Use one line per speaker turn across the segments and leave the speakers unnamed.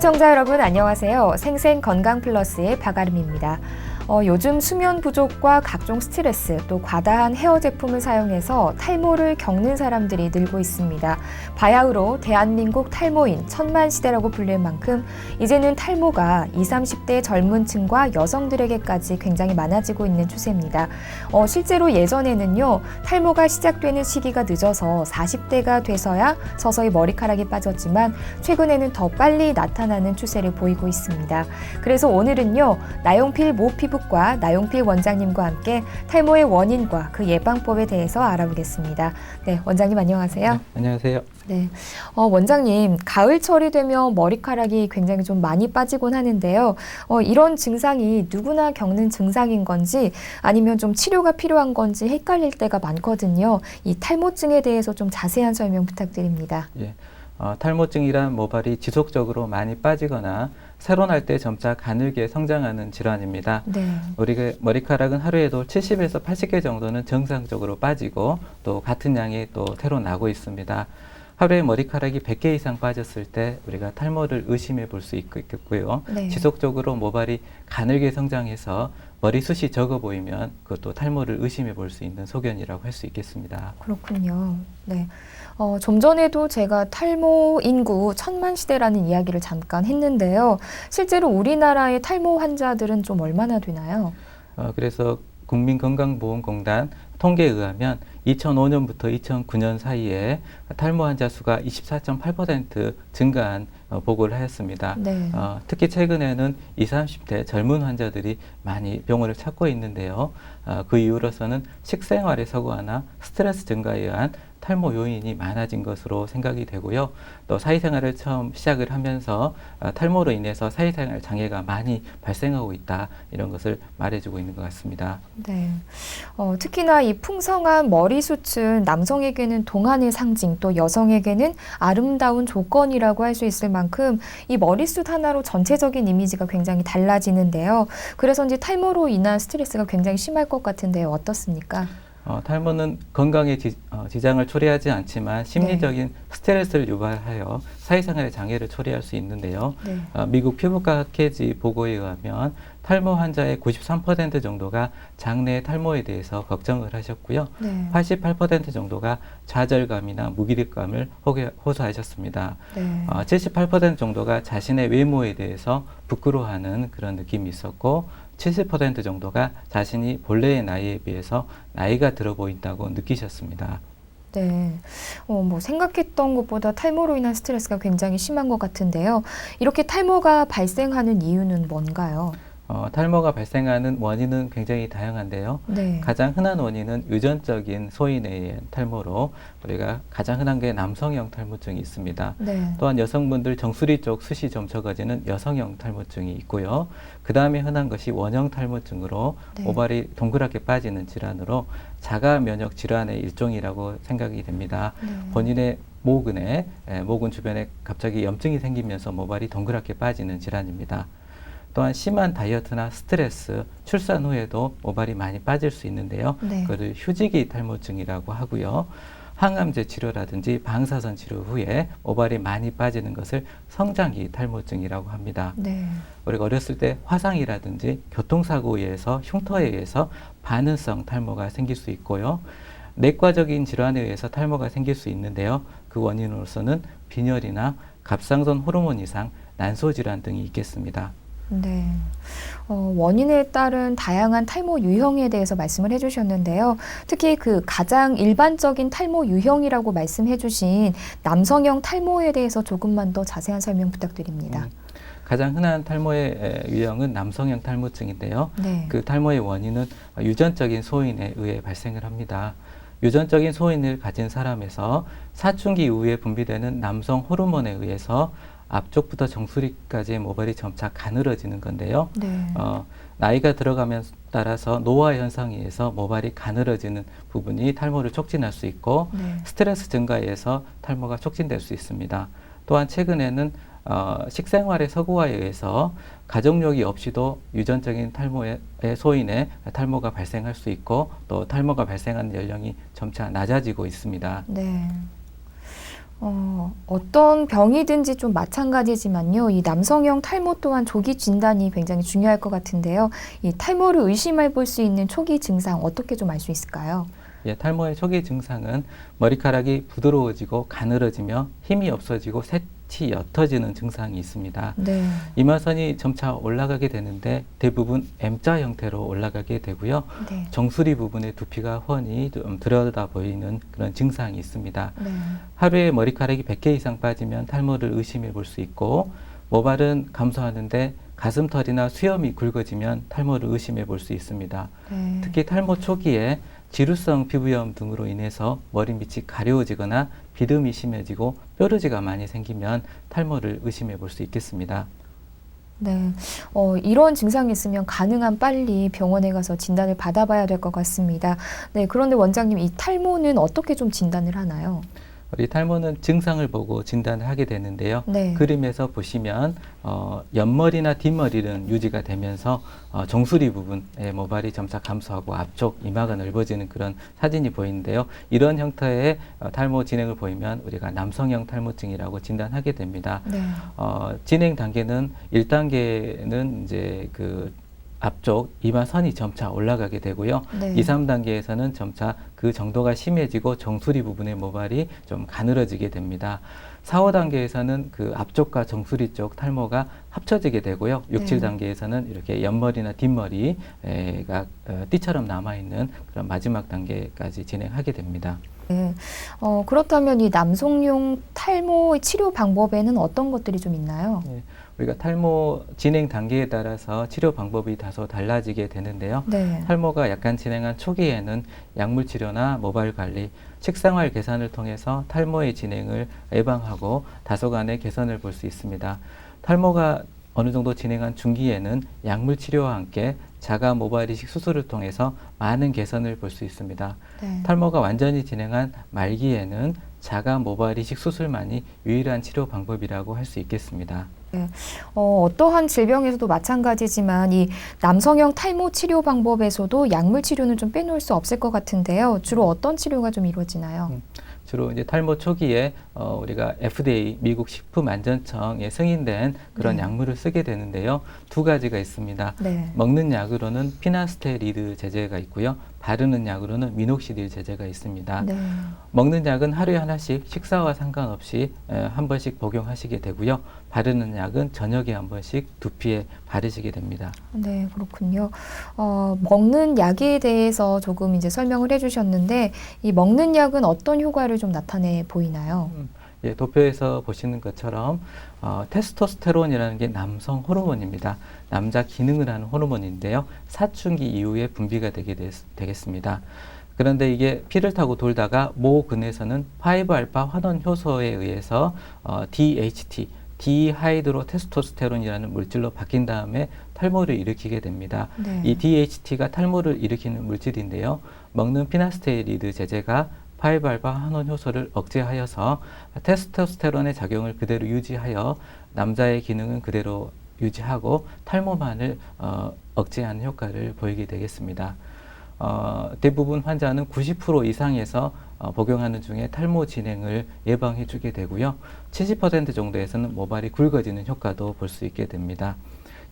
시청자 여러분 안녕하세요. 생생건강플러스의 박아름입니다. 요즘 수면 부족과 각종 스트레스 또 과다한 헤어 제품을 사용해서 탈모를 겪는 사람들이 늘고 있습니다. 바야흐로 대한민국 탈모인 천만시대라고 불릴 만큼 이제는 탈모가 20, 30대 젊은 층과 여성들에게까지 굉장히 많아지고 있는 추세입니다. 실제로 예전에는요, 탈모가 시작되는 시기가 늦어서 40대가 돼서야 서서히 머리카락이 빠졌지만 최근에는 더 빨리 나타나는 추세를 보이고 있습니다. 그래서 오늘은요, 나용필 모피부 과 나용필 원장님과 함께 탈모의 원인과 그 예방법에 대해서 알아보겠습니다. 네, 원장님 안녕하세요.
네, 안녕하세요.
네, 원장님 가을철이 되면 머리카락이 굉장히 좀 많이 빠지곤 하는데요. 이런 증상이 누구나 겪는 증상인 건지 아니면 좀 치료가 필요한 건지 헷갈릴 때가 많거든요. 이 탈모증에 대해서 좀 자세한 설명 부탁드립니다.
예, 탈모증이란 모발이 지속적으로 많이 빠지거나 새로 날 때 점차 가늘게 성장하는 질환입니다.
네.
우리가 머리카락은 하루에도 70에서 80개 정도는 정상적으로 빠지고 또 같은 양이 또 새로 나고 있습니다. 하루에 머리카락이 100개 이상 빠졌을 때 우리가 탈모를 의심해 볼 수 있겠고요.
네.
지속적으로 모발이 가늘게 성장해서 머리숱이 적어 보이면 그것도 탈모를 의심해 볼 수 있는 소견이라고 할 수 있겠습니다.
그렇군요. 네. 좀 전에도 제가 탈모 인구 천만 시대라는 이야기를 잠깐 했는데요. 실제로 우리나라의 탈모 환자들은 좀 얼마나 되나요?
그래서 국민건강보험공단 통계에 의하면 2005년부터 2009년 사이에 탈모 환자 수가 24.8% 증가한 보고를 하였습니다.
네.
특히 최근에는 20, 30대 젊은 환자들이 많이 병원을 찾고 있는데요. 그 이유로서는 식생활의 서구화나 스트레스 증가에 의한 탈모 요인이 많아진 것으로 생각이 되고요. 또 사회생활을 처음 시작을 하면서 탈모로 인해서 사회생활 장애가 많이 발생하고 있다. 이런 것을 말해주고 있는 것 같습니다.
네. 특히나 이 풍성한 머리숱은 남성에게는 동안의 상징, 또 여성에게는 아름다운 조건이라고 할 수 있을 만큼 이 머리숱 하나로 전체적인 이미지가 굉장히 달라지는데요. 그래서인지 탈모로 인한 스트레스가 굉장히 심할 것 같은데요. 어떻습니까?
탈모는 건강에 지장을 초래하지 않지만 심리적인
네.
스트레스를 유발하여 사회생활의 장애를 초래할 수 있는데요.
네.
미국 피부과 학회지 보고에 의하면 탈모 환자의 93% 정도가 장래 탈모에 대해서 걱정을 하셨고요.
네.
88% 정도가 좌절감이나 무기력감을 호소하셨습니다.
네.
78% 정도가 자신의 외모에 대해서 부끄러워하는 그런 느낌이 있었고 70% 정도가 자신이 본래의 나이에 비해서 나이가 들어 보인다고 느끼셨습니다.
네. 생각했던 것보다 탈모로 인한 스트레스가 굉장히 심한 것 같은데요. 이렇게 탈모가 발생하는 이유는 뭔가요?
탈모가 발생하는 원인은 굉장히 다양한데요.
네.
가장 흔한 원인은 유전적인 소인에 의한 탈모로 우리가 가장 흔한 게 남성형 탈모증이 있습니다.
네.
또한 여성분들 정수리 쪽 숱이 좀 적어지는 여성형 탈모증이 있고요. 그 다음에 흔한 것이 원형 탈모증으로
네.
모발이 동그랗게 빠지는 질환으로 자가 면역 질환의 일종이라고 생각이 됩니다.
네.
본인의 모근 주변에 갑자기 염증이 생기면서 모발이 동그랗게 빠지는 질환입니다. 또한 심한 다이어트나 스트레스, 출산 후에도 모발이 많이 빠질 수 있는데요.
네.
그것을 휴지기 탈모증이라고 하고요. 항암제 치료라든지 방사선 치료 후에 모발이 많이 빠지는 것을 성장기 탈모증이라고 합니다.
네.
우리가 어렸을 때 화상이라든지 교통사고에 의해서 흉터에 의해서 반응성 탈모가 생길 수 있고요. 내과적인 질환에 의해서 탈모가 생길 수 있는데요. 그 원인으로서는 빈혈이나 갑상선 호르몬 이상, 난소질환 등이 있겠습니다.
네. 원인에 따른 다양한 탈모 유형에 대해서 말씀을 해주셨는데요. 특히 그 가장 일반적인 탈모 유형이라고 말씀해 주신 남성형 탈모에 대해서 조금만 더 자세한 설명 부탁드립니다.
가장 흔한 탈모의 유형은 남성형 탈모증인데요.
네.
그 탈모의 원인은 유전적인 소인에 의해 발생을 합니다. 유전적인 소인을 가진 사람에서 사춘기 이후에 분비되는 남성 호르몬에 의해서 앞쪽부터 정수리까지의 모발이 점차 가늘어지는 건데요.
네.
나이가 들어가면 따라서 노화 현상에 의해서 모발이 가늘어지는 부분이 탈모를 촉진할 수 있고
네. 스트레스
스트레스 증가에 의해서 탈모가 촉진될 수 있습니다. 또한 최근에는 식생활의 서구화에 의해서 가족력이 없이도 유전적인 탈모의 소인의 탈모가 발생할 수 있고 또 탈모가 발생하는 연령이 점차 낮아지고 있습니다.
네. 어떤 병이든지 좀 마찬가지지만요. 이 남성형 탈모 또한 조기 진단이 굉장히 중요할 것 같은데요. 이 탈모를 의심해 볼 수 있는 초기 증상 어떻게 좀 알 수 있을까요?
예, 탈모의 초기 증상은 머리카락이 부드러워지고 가늘어지며 힘이 없어지고 색이 옅어지는 증상이 있습니다.
네.
이마선이 점차 올라가게 되는데 대부분 M자 형태로 올라가게 되고요.
네.
정수리 부분의 두피가 훤히 좀 들여다 보이는 그런 증상이 있습니다.
네.
하루에 머리카락이 100개 이상 빠지면 탈모를 의심해 볼 수 있고, 모발은 감소하는데 가슴털이나 수염이 굵어지면 탈모를 의심해 볼 수 있습니다.
네.
특히 탈모 초기에 지루성 피부염 등으로 인해서 머리 밑이 가려워지거나 비듬이 심해지고 뾰루지가 많이 생기면 탈모를 의심해 볼 수 있겠습니다.
네. 이런 증상이 있으면 가능한 빨리 병원에 가서 진단을 받아봐야 될 것 같습니다. 네. 그런데 원장님, 이 탈모는 어떻게 좀 진단을 하나요?
우리 탈모는 증상을 보고 진단을 하게 되는데요.
네.
그림에서 보시면 옆머리나 뒷머리는 유지가 되면서 정수리 부분의 모발이 점차 감소하고 앞쪽 이마가 넓어지는 그런 사진이 보이는데요. 이런 형태의 탈모 진행을 보이면 우리가 남성형 탈모증이라고 진단하게 됩니다.
네.
진행 단계는 1단계는 이제 그 앞쪽 이마선이 점차 올라가게 되고요.
네.
2, 3단계에서는 점차 그 정도가 심해지고 정수리 부분의 모발이 좀 가늘어지게 됩니다. 4, 5단계에서는 그 앞쪽과 정수리 쪽 탈모가 합쳐지게 되고요. 6,
네.
7단계에서는 이렇게 옆머리나 뒷머리가 띠처럼 남아있는 그런 마지막 단계까지 진행하게 됩니다.
네. 그렇다면 이 남성용 탈모 치료 방법에는 어떤 것들이 좀 있나요?
예, 우리가 탈모 진행 단계에 따라서 치료 방법이 다소 달라지게 되는데요.
네.
탈모가 약간 진행한 초기에는 약물 치료나 모발 관리, 식생활 개선을 통해서 탈모의 진행을 예방하고 다소간의 개선을 볼 수 있습니다. 탈모가 어느 정도 진행한 중기에는 약물 치료와 함께 자가 모발 이식 수술을 통해서 많은 개선을 볼 수 있습니다.
네.
탈모가 완전히 진행한 말기에는 자가 모발 이식 수술만이 유일한 치료 방법이라고 할 수 있겠습니다.
어떠한 질병에서도 마찬가지지만 이 남성형 탈모 치료 방법에서도 약물 치료는 좀 빼놓을 수 없을 것 같은데요. 주로 어떤 치료가 좀 이루어지나요?
주로 이제 탈모 초기에 우리가 FDA 미국 식품안전청에 승인된 그런
네.
약물을 쓰게 되는데요. 두 가지가 있습니다.
네.
먹는 약으로는 피나스테리드 제제가 있고요. 바르는 약으로는 미녹시딜 제제가 있습니다.
네.
먹는 약은 하루에 하나씩 식사와 상관없이 한 번씩 복용하시게 되고요. 바르는 약은 저녁에 한 번씩 두피에 바르시게 됩니다.
네, 그렇군요. 먹는 약에 대해서 조금 이제 설명을 해주셨는데, 이 먹는 약은 어떤 효과를 좀 나타내 보이나요?
예, 도표에서 보시는 것처럼 테스토스테론이라는 게 남성 호르몬입니다. 남자 기능을 하는 호르몬인데요. 사춘기 이후에 분비가 되겠습니다. 그런데 이게 피를 타고 돌다가 모근에서는 5알파 환원 효소에 의해서 DHT, 디하이드로 테스토스테론이라는 물질로 바뀐 다음에 탈모를 일으키게 됩니다.
네.
이 DHT가 탈모를 일으키는 물질인데요. 먹는 피나스테리드 제제가 5알파 환원 효소를 억제하여서 테스토스테론의 작용을 그대로 유지하여 남자의 기능은 그대로 유지하고 탈모만을 억제하는 효과를 보이게 되겠습니다. 대부분 환자는 90% 이상에서 복용하는 중에 탈모 진행을 예방해 주게 되고요. 70% 정도에서는 모발이 굵어지는 효과도 볼 수 있게 됩니다.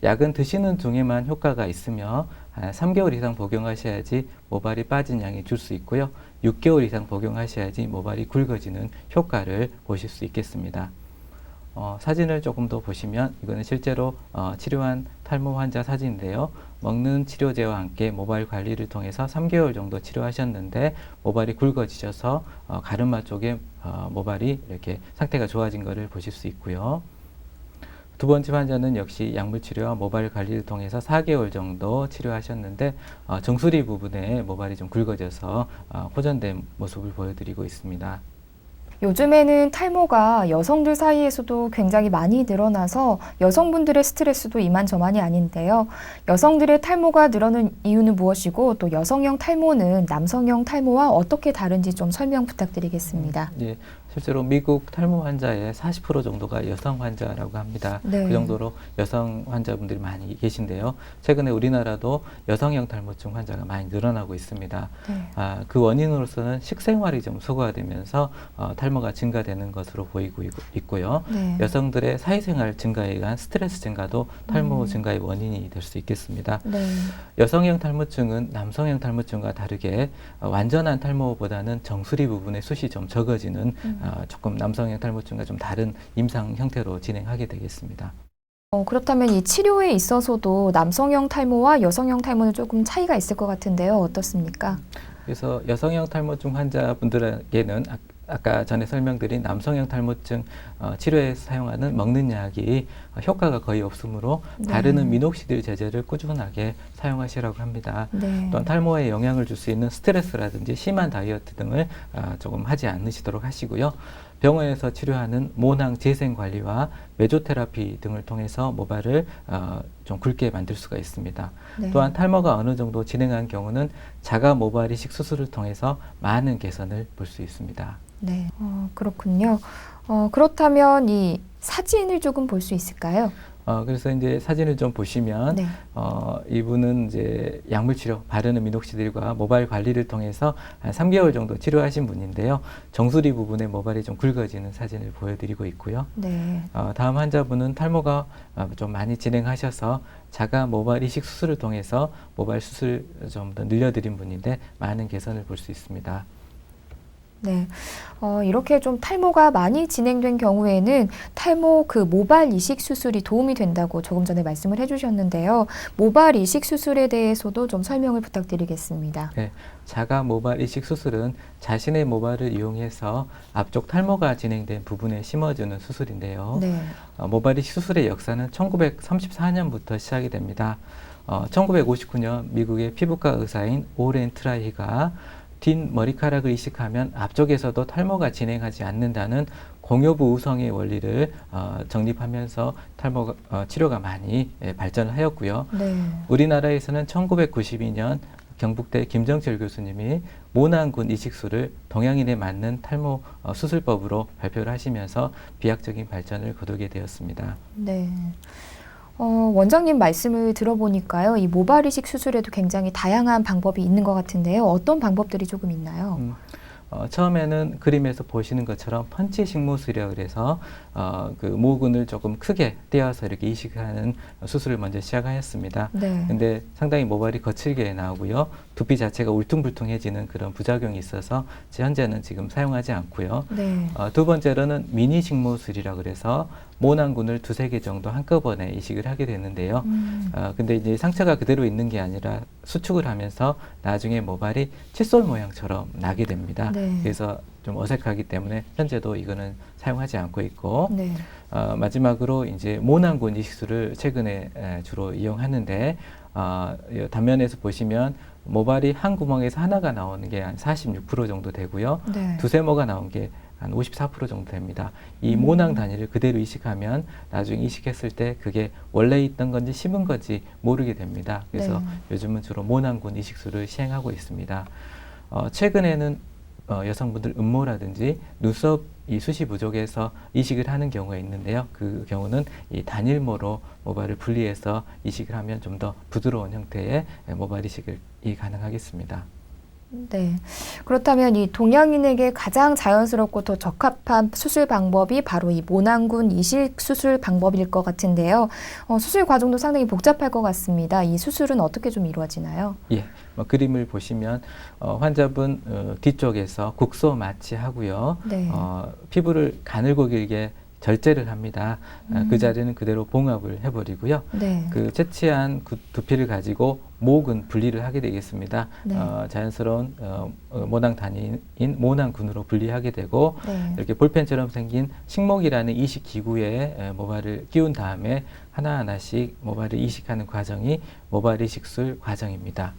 약은 드시는 중에만 효과가 있으며 3개월 이상 복용하셔야지 모발이 빠진 양이 줄 수 있고요. 6개월 이상 복용하셔야지 모발이 굵어지는 효과를 보실 수 있겠습니다. 사진을 조금 더 보시면 이거는 실제로 치료한 탈모 환자 사진인데요. 먹는 치료제와 함께 모발 관리를 통해서 3개월 정도 치료하셨는데 모발이 굵어지셔서 가르마 쪽에 모발이 이렇게 상태가 좋아진 것을 보실 수 있고요. 두 번째 환자는 역시 약물 치료와 모발 관리를 통해서 4개월 정도 치료하셨는데 정수리 부분에 모발이 좀 굵어져서 호전된 모습을 보여드리고 있습니다.
요즘에는 탈모가 여성들 사이에서도 굉장히 많이 늘어나서 여성분들의 스트레스도 이만저만이 아닌데요. 여성들의 탈모가 늘어난 이유는 무엇이고 또 여성형 탈모는 남성형 탈모와 어떻게 다른지 좀 설명 부탁드리겠습니다.
예, 실제로 미국 탈모 환자의 40% 정도가 여성 환자라고 합니다.
네.
그 정도로 여성 환자분들이 많이 계신데요. 최근에 우리나라도 여성형 탈모증 환자가 많이 늘어나고 있습니다.
네.
그 원인으로서는 식생활이 좀 소거되면서 탈모가 증가되는 것으로 보이고 있고요.
네.
여성들의 사회생활 증가에 의한 스트레스 증가도 탈모 증가의 원인이 될 수 있겠습니다.
네.
여성형 탈모증은 남성형 탈모증과 다르게 완전한 탈모보다는 정수리 부분의 숱이 좀 적어지는 조금 남성형 탈모증과 좀 다른 임상 형태로 진행하게 되겠습니다.
그렇다면 이 치료에 있어서도 남성형 탈모와 여성형 탈모는 조금 차이가 있을 것 같은데요. 어떻습니까?
그래서 여성형 탈모증 환자분들에게는 아까 전에 설명드린 남성형 탈모증 치료에 사용하는 먹는 약이 효과가 거의 없으므로
네.
다르는 미녹시딜 제제를 꾸준하게 사용하시라고 합니다.
네.
또한 탈모에 영향을 줄 수 있는 스트레스라든지 심한 다이어트 등을 조금 하지 않으시도록 하시고요. 병원에서 치료하는 모낭 재생 관리와 메조테라피 등을 통해서 모발을 좀 굵게 만들 수가 있습니다.
네.
또한 탈모가 어느 정도 진행한 경우는 자가 모발 이식 수술을 통해서 많은 개선을 볼 수 있습니다.
네. 그렇군요. 그렇다면 이 사진을 조금 볼 수 있을까요?
그래서 이제 사진을 좀 보시면
네.
이분은 이제 약물 치료, 바르는 미녹시딜과 모발 관리를 통해서 한 3개월 정도 치료하신 분인데요. 정수리 부분에 모발이 좀 굵어지는 사진을 보여드리고 있고요.
네.
다음 환자분은 탈모가 좀 많이 진행하셔서 자가 모발 이식 수술을 통해서 모발 수술 좀 더 늘려드린 분인데 많은 개선을 볼 수 있습니다.
네. 이렇게 좀 탈모가 많이 진행된 경우에는 탈모 그 모발 이식 수술이 도움이 된다고 조금 전에 말씀을 해주셨는데요. 모발 이식 수술에 대해서도 좀 설명을 부탁드리겠습니다.
네, 자가 모발 이식 수술은 자신의 모발을 이용해서 앞쪽 탈모가 진행된 부분에 심어주는 수술인데요.
네.
모발 이식 수술의 역사는 1934년부터 시작이 됩니다. 1959년 미국의 피부과 의사인 오렌 트라이가 뒷 머리카락을 이식하면 앞쪽에서도 탈모가 진행하지 않는다는 공요부 우성의 원리를 정립하면서 탈모 치료가 많이 발전을 하였고요.
네.
우리나라에서는 1992년 경북대 김정철 교수님이 모낭군 이식술을 동양인에 맞는 탈모 수술법으로 발표를 하시면서 비약적인 발전을 거두게 되었습니다.
네. 원장님 말씀을 들어보니까요, 이 모발 이식 수술에도 굉장히 다양한 방법이 있는 것 같은데요. 어떤 방법들이 조금 있나요?
처음에는 그림에서 보시는 것처럼 펀치 식모술이라고 그래서 그 모근을 조금 크게 떼어서 이렇게 이식하는 수술을 먼저 시작하였습니다.
네.
근데 상당히 모발이 거칠게 나오고요. 두피 자체가 울퉁불퉁해지는 그런 부작용이 있어서 현재는 지금 사용하지 않고요.
네.
두 번째로는 미니 식모술이라고 그래서 모낭군을 2~3개 정도 한꺼번에 이식을 하게 되는데요. 근데 이제 상처가 그대로 있는 게 아니라 수축을 하면서 나중에 모발이 칫솔 모양처럼 나게 됩니다.
네.
그래서 좀 어색하기 때문에 현재도 이거는 사용하지 않고 있고,
네.
마지막으로 이제 모낭군 이식술을 최근에 주로 이용하는데, 단면에서 보시면 모발이 한 구멍에서 하나가 나오는 게 한 46% 정도 되고요.
네.
두세 모가 나온 게 한 54% 정도 됩니다. 이 모낭 단위를 그대로 이식하면 나중에 이식했을 때 그게 원래 있던 건지 심은 건지 모르게 됩니다. 그래서
네.
요즘은 주로 모낭군 이식술을 시행하고 있습니다. 최근에는 여성분들 음모라든지 눈썹 이 숱이 부족해서 이식을 하는 경우가 있는데요. 그 경우는 이 단일모로 모발을 분리해서 이식을 하면 좀 더 부드러운 형태의 모발 이식이 가능하겠습니다.
네. 그렇다면 이 동양인에게 가장 자연스럽고 더 적합한 수술 방법이 바로 이 모낭군 이식 수술 방법일 것 같은데요. 수술 과정도 상당히 복잡할 것 같습니다. 이 수술은 어떻게 좀 이루어지나요?
예, 그림을 보시면 환자분 뒤쪽에서 국소 마취하고요.
네.
피부를 가늘고 길게 절제를 합니다. 그 자리는 그대로 봉합을 해버리고요.
네.
그 채취한 두피를 가지고 목은 분리를 하게 되겠습니다.
네.
자연스러운 모낭 단위인 모낭군으로 분리하게 되고
네.
이렇게 볼펜처럼 생긴 식목이라는 이식 기구에 모발을 끼운 다음에 하나하나씩 모발을 이식하는 과정이 모발 이식술 과정입니다.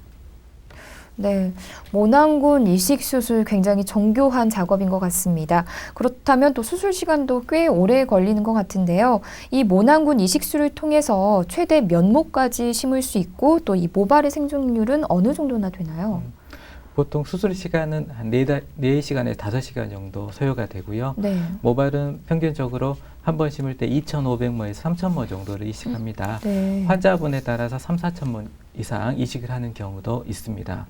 네, 모낭군 이식 수술 굉장히 정교한 작업인 것 같습니다. 그렇다면 또 수술 시간도 꽤 오래 걸리는 것 같은데요. 이 모낭군 이식술을 통해서 최대 몇 모까지 심을 수 있고 또 이 모발의 생존율은 어느 정도나 되나요?
보통 수술 시간은 한 4시간에서 5시간 정도 소요가 되고요.
네.
모발은 평균적으로 한 번 심을 때 2,500모에서 3,000모 정도를 이식합니다.
네.
환자분에 따라서 3,000~4,000모 이상 이식을 하는 경우도 있습니다.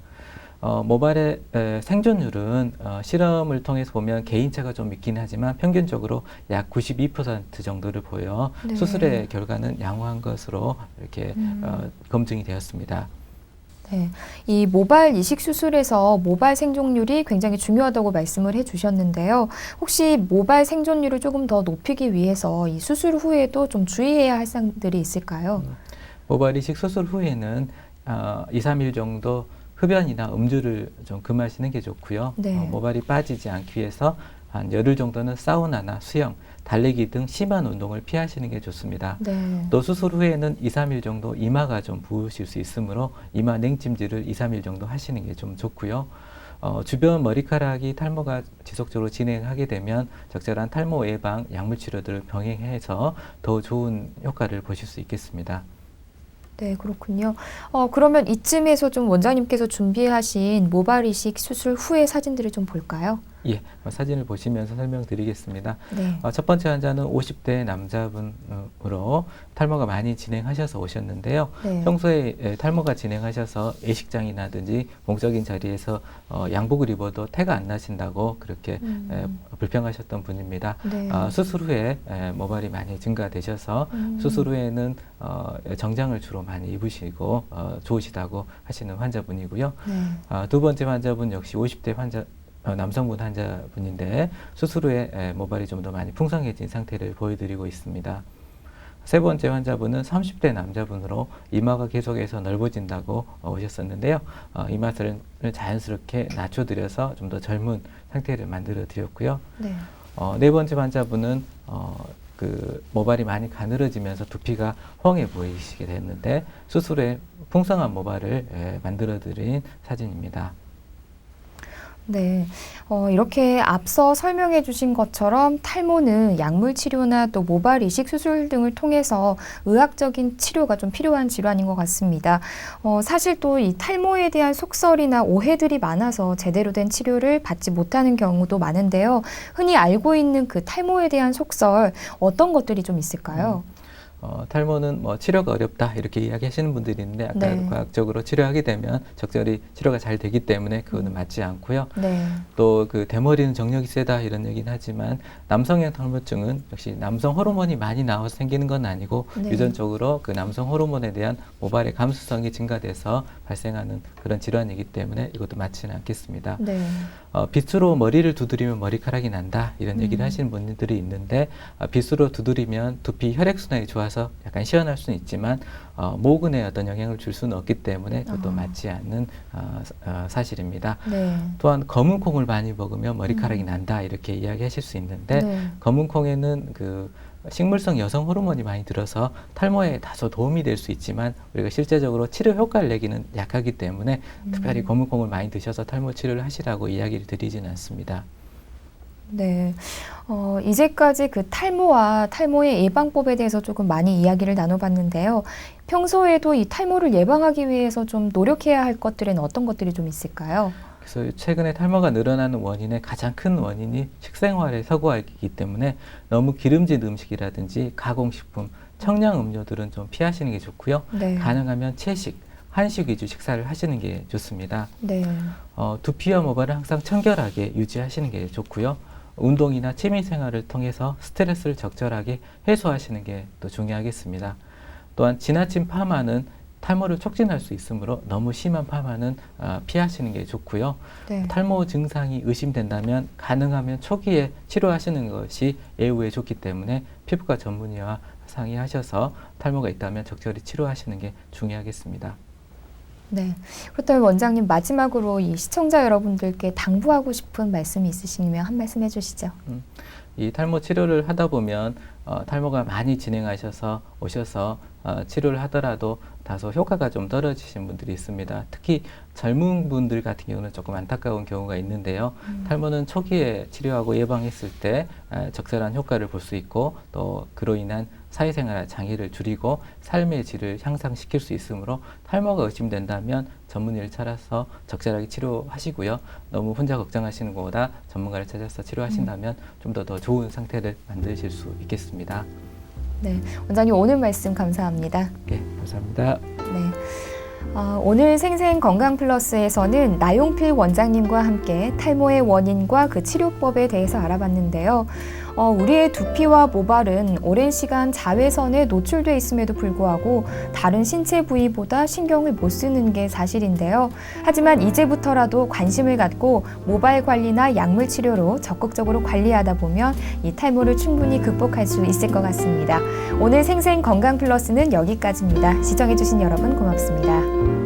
모발의 생존율은 실험을 통해서 보면 개인차가 좀 있긴 하지만 평균적으로 약 92% 정도를 보여
네.
수술의 결과는 양호한 것으로 이렇게 검증이 되었습니다.
네. 이 모발 이식 수술에서 모발 생존율이 굉장히 중요하다고 말씀을 해주셨는데요. 혹시 모발 생존율을 조금 더 높이기 위해서 이 수술 후에도 좀 주의해야 할 사항들이 있을까요?
모발 이식 수술 후에는 2, 3일 정도 흡연이나 음주를 좀 금하시는 게 좋고요.
네.
모발이 빠지지 않기 위해서 한 열흘 정도는 사우나나 수영, 달리기 등 심한 운동을 피하시는 게 좋습니다.
네.
또 수술 후에는 2, 3일 정도 이마가 좀 부으실 수 있으므로 이마 냉찜질을 2, 3일 정도 하시는 게 좀 좋고요. 주변 머리카락이 탈모가 지속적으로 진행하게 되면 적절한 탈모 예방, 약물 치료들을 병행해서 더 좋은 효과를 보실 수 있겠습니다.
네, 그렇군요. 그러면 이쯤에서 좀 원장님께서 준비하신 모발 이식 수술 후의 사진들을 좀 볼까요?
예, 사진을 보시면서 설명드리겠습니다.
네.
첫 번째 환자는 50대 남자분으로 탈모가 많이 진행하셔서 오셨는데요.
네.
평소에 탈모가 진행하셔서 예식장이라든지 공적인 자리에서 양복을 입어도 태가 안 나신다고 그렇게 불평하셨던 분입니다.
네.
수술 후에 모발이 많이 증가되셔서 수술 후에는 정장을 주로 많이 입으시고 좋으시다고 하시는 환자분이고요.
네.
두 번째 환자분 역시 50대 남성분 환자분인데 수술 후에 모발이 좀 더 많이 풍성해진 상태를 보여드리고 있습니다. 세 번째 환자분은 30대 남자분으로 이마가 계속해서 넓어진다고 오셨었는데요. 이마를 자연스럽게 낮춰드려서 좀 더 젊은 상태를 만들어 드렸고요.
네.
네 번째 환자분은 그 모발이 많이 가늘어지면서 두피가 훤해 보이시게 됐는데 수술 후에 풍성한 모발을 만들어 드린 사진입니다.
네, 이렇게 앞서 설명해 주신 것처럼 탈모는 약물 치료나 또 모발 이식 수술 등을 통해서 의학적인 치료가 좀 필요한 질환인 것 같습니다. 사실 또 이 탈모에 대한 속설이나 오해들이 많아서 제대로 된 치료를 받지 못하는 경우도 많은데요. 흔히 알고 있는 그 탈모에 대한 속설, 어떤 것들이 좀 있을까요?
탈모는 뭐 치료가 어렵다 이렇게 이야기하시는 분들이 있는데 아까
네.
과학적으로 치료하게 되면 적절히 치료가 잘 되기 때문에 그거는 맞지 않고요.
네.
또 그 대머리는 정력이 세다 이런 얘기는 하지만 남성형 탈모증은 역시 남성 호르몬이 많이 나와서 생기는 건 아니고
네.
유전적으로 그 남성 호르몬에 대한 모발의 감수성이 증가돼서 발생하는 그런 질환이기 때문에 이것도 맞지는 않겠습니다.
네.
빗으로 머리를 두드리면 머리카락이 난다 이런 얘기를 하시는 분들이 있는데 빗으로 두드리면 두피 혈액순환이 좋아서 약간 시원할 수는 있지만 모근에 어떤 영향을 줄 수는 없기 때문에 그것도 맞지 않는 사실입니다.
네.
또한 검은 콩을 많이 먹으면 머리카락이 난다 이렇게 이야기하실 수 있는데
네.
검은 콩에는 그 식물성 여성 호르몬이 많이 들어서 탈모에 다소 도움이 될 수 있지만 우리가 실제적으로 치료 효과를 내기는 약하기 때문에 특별히 검은 콩을 많이 드셔서 탈모 치료를 하시라고 이야기를 드리지는 않습니다.
네. 이제까지 그 탈모와 탈모의 예방법에 대해서 조금 많이 이야기를 나눠봤는데요. 평소에도 이 탈모를 예방하기 위해서 좀 노력해야 할 것들은 어떤 것들이 좀 있을까요?
그래서 최근에 탈모가 늘어나는 원인의 가장 큰 원인이 식생활의 서구화이기 때문에 너무 기름진 음식이라든지 가공식품, 청량 음료들은 좀 피하시는 게 좋고요.
네.
가능하면 채식, 한식 위주 식사를 하시는 게 좋습니다.
네.
두피와 모발을 항상 청결하게 유지하시는 게 좋고요. 운동이나 취미 생활을 통해서 스트레스를 적절하게 해소하시는 게 또 중요하겠습니다. 또한 지나친 파마는 탈모를 촉진할 수 있으므로 너무 심한 파마는 피하시는 게 좋고요.
네.
탈모 증상이 의심된다면 가능하면 초기에 치료하시는 것이 예후에 좋기 때문에 피부과 전문의와 상의하셔서 탈모가 있다면 적절히 치료하시는 게 중요하겠습니다.
네. 그렇다면 원장님 마지막으로 이 시청자 여러분들께 당부하고 싶은 말씀이 있으시면 한 말씀 해주시죠.
이 탈모 치료를 하다 보면 탈모가 많이 진행하셔서 오셔서 치료를 하더라도 다소 효과가 좀 떨어지신 분들이 있습니다. 특히 젊은 분들 같은 경우는 조금 안타까운 경우가 있는데요. 탈모는 초기에 치료하고 예방했을 때 적절한 효과를 볼 수 있고 또 그로 인한 사회생활 장애를 줄이고 삶의 질을 향상시킬 수 있으므로 탈모가 의심된다면 전문의를 찾아서 적절하게 치료하시고요. 너무 혼자 걱정하시는 것보다 전문가를 찾아서 치료하신다면 좀 더 좋은 상태를 만드실 수 있겠습니다.
네. 원장님 오늘 말씀 감사합니다.
네, 감사합니다.
네. 오늘 생생건강플러스에서는 나용필 원장님과 함께 탈모의 원인과 그 치료법에 대해서 알아봤는데요. 우리의 두피와 모발은 오랜 시간 자외선에 노출돼 있음에도 불구하고 다른 신체 부위보다 신경을 못 쓰는 게 사실인데요. 하지만 이제부터라도 관심을 갖고 모발 관리나 약물 치료로 적극적으로 관리하다 보면 이 탈모를 충분히 극복할 수 있을 것 같습니다. 오늘 생생건강플러스는 여기까지입니다. 시청해주신 여러분 고맙습니다.